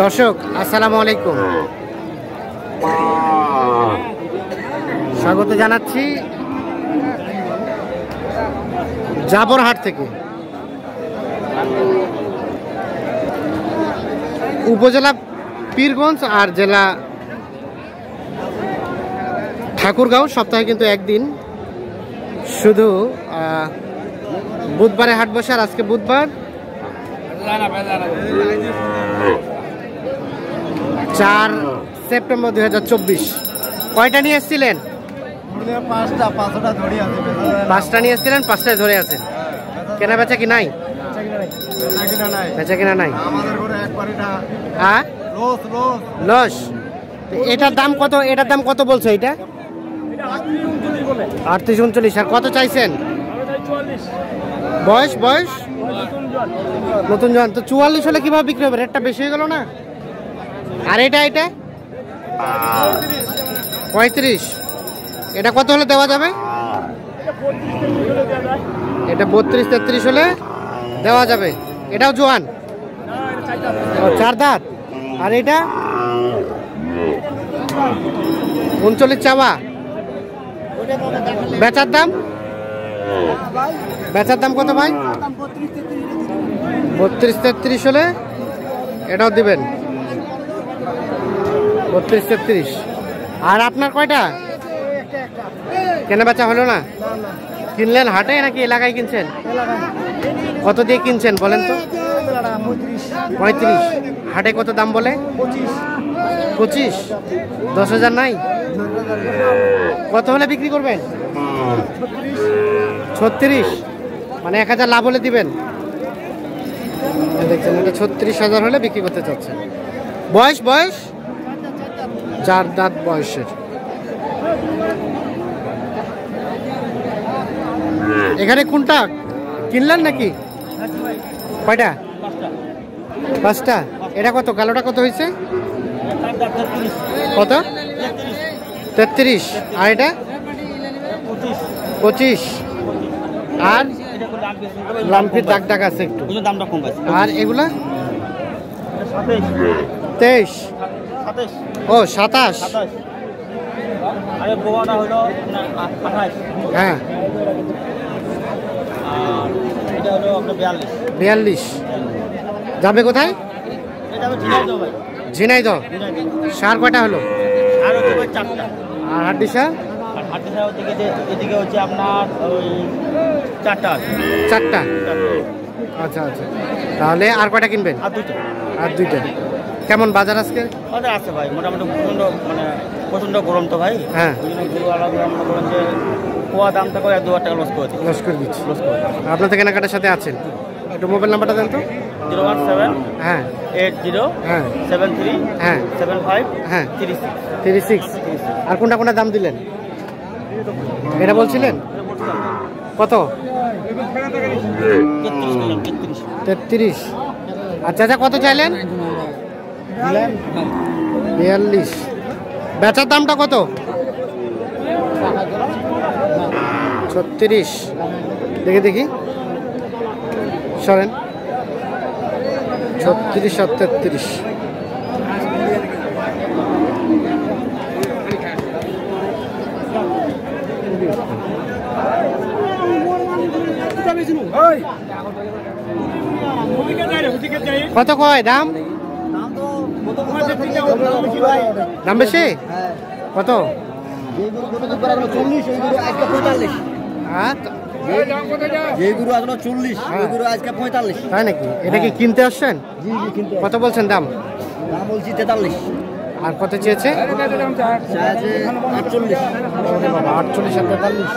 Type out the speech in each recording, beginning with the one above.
দর্শক আসসালামু আলাইকুম, স্বাগত জানাচ্ছি জাবরহাট থেকে। উপজেলা পীরগঞ্জ আর জেলা ঠাকুরগাঁও। সপ্তাহে কিন্তু একদিন, শুধু বুধবারে হাট বসে। আর আজকে বুধবার 4 সেপ্টেম্বর 2024। কয়টা নিয়ে এসেছিলেন? 5টা নিয়ে এসেছিলেন, 5টায় ধরে আছেন। কেনা বেচা কি নাই? বেচা কিনা নাই। হ্যাঁ, লস। এটার দাম কত? এটার দাম কত বলছো? এটা 38-39। আর কত চাইছেন? বয়স নতুন জন তো 44 হলে কিভাবে বিক্রি হবে? রেটটা বেশি হয়ে গেল না? আর এটা 35। এটা কত হলে দেওয়া যাবে? এটা 32-33 হলে দেওয়া যাবে। এটাও জোয়ান, 4 দাঁত। আর এটা 39 চাওয়া। বেচার দাম কত ভাই? 32-33 হলে এটাও দিবেন, 32-33। আর আপনার কয়টা? কেনা বেচা হলো না? কিনলেন হাটে নাকি এলাকায় কিনছেন? কত দিয়ে কিনছেন বলেন তো? 35। হাটে কত দাম বলে? 25। 10,000 নাই? কত হলে বিক্রি করবেন? 36। মানে 1,000 লাভ হলে দিবেন। দেখছেন, এটা 36,000 হলে বিক্রি করতে চাচ্ছেন। বয়স 4 দাঁত বয়সের। এখানে কোনটা কিনলেন নাকি? কয়টা? 5টা। এটা কত? কালোটা কত হয়েছে? কত? 33। আর এটা 25। আর লাম্পির দাগ আছে একটু। আর এগুলা 23। ও 27। হ্যাঁ, 42। যাবে কোথায়? ঝিনাইদহ। সার কয়টা হলো? আর হাড্ডি সার? এদিকে হচ্ছে আপনার ওই 4টা। আচ্ছা। তাহলে আর কয়টা কিনবেন? আর দুইটা। কেমন বাজার আজকে? আছে ভাই, মোটামুটি প্রচন্ড গরম তো ভাই। হ্যাঁ, বলেন যে কোয়া দামটা করে 2 টাকা লস করে দিচ্ছি। আপনার তো কেনাকাটার সাথে আছেন। একটু মোবাইল নাম্বারটা দেন তো। 017 হ্যাঁ 80 হ্যাঁ 73 হ্যাঁ 75 হ্যাঁ 36। আর কোনটা দাম দিলেন? এটা বলছিলেন কত? 33। আচ্ছা, কত চাইলেন? 42। বেচার দামটা কত? 36। দেখি সরেন। 36 আর 33। কত কয় দাম? দাম বেশি? কত? তাই নাকি? এটা কি কিনতে আসছেন? কত বলছেন দাম? বলছি 43। আর কত চেয়েছে? 48। 48 আর 43।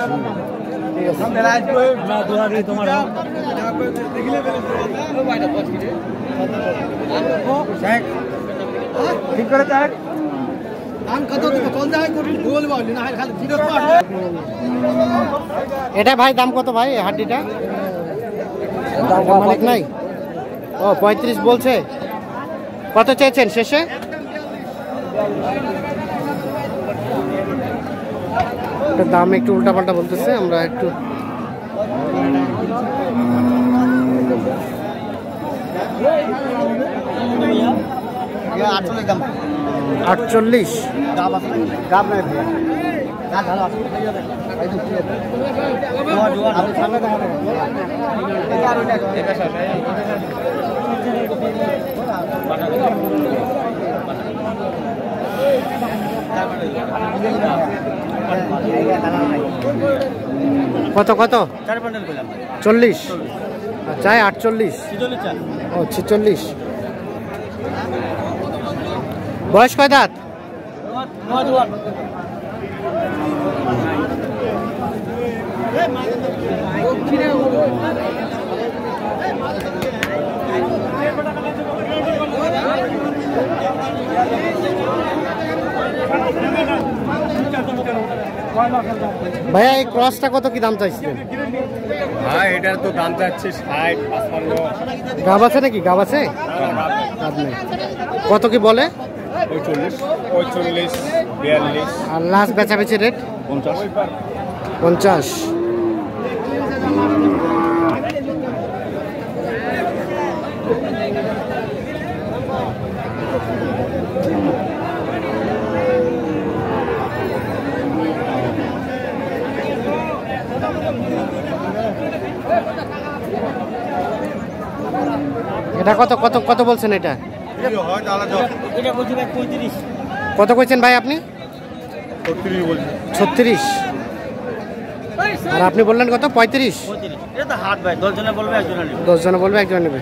ঠিক করে দেখ। এটা ভাই দাম কত ভাই? হাড্ডিটা অনেক নাই। ও 35 বলছে। কত চেয়েছেন শেষে? দাম একটু উল্টাপাল্টা বলতেছে, আমরা একটু 48। কত কত? 40 চাই 48। ও 46। বয়স কয় দাঁত? ভাইয়া এই ক্রসটা কত কি দাম চাইছিলেন? ভাই এটার তো দাম চাচ্ছে 60 55। গাব আছে নাকি? গাব আছে? গাব নেই। কত কি বলে? 45 45 42। আর লাস্ট বেচাবেচি রেট 50 50। এটা কত কত কত বলছেন? এটা কত কইছেন ভাই আপনি? 36। আর আপনি বললেন কত? 35। এটা তো হাট ভাই, 10 জনে বলবে, 1 জনে নেবে। 10 জন বলবে, 1 জন নেবে।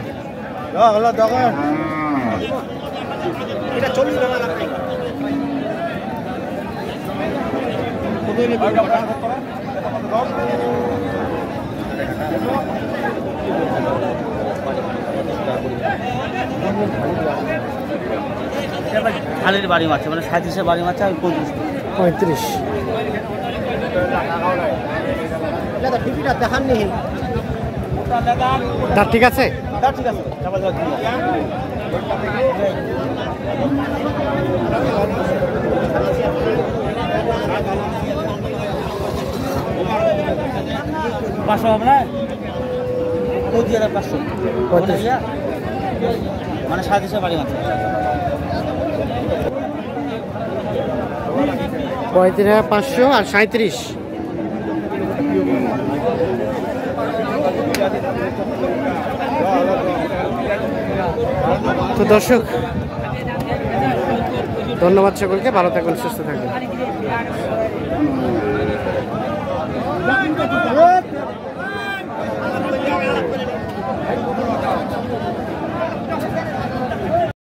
এটা 40 টাকা লাগবে। খালের বাড়ি মাছ মানে 37 বাড়ি মাছ আমি 35। দেখাননি তার ঠিক আছে? ঠিক আছে। পাঁচশো হবে না? 25,500 মানে 37 বাড়ি মাছ। 35,500 আর 37। তো দর্শক ধন্যবাদ সকলকে, ভালো থাকুন, সুস্থ থাকুন।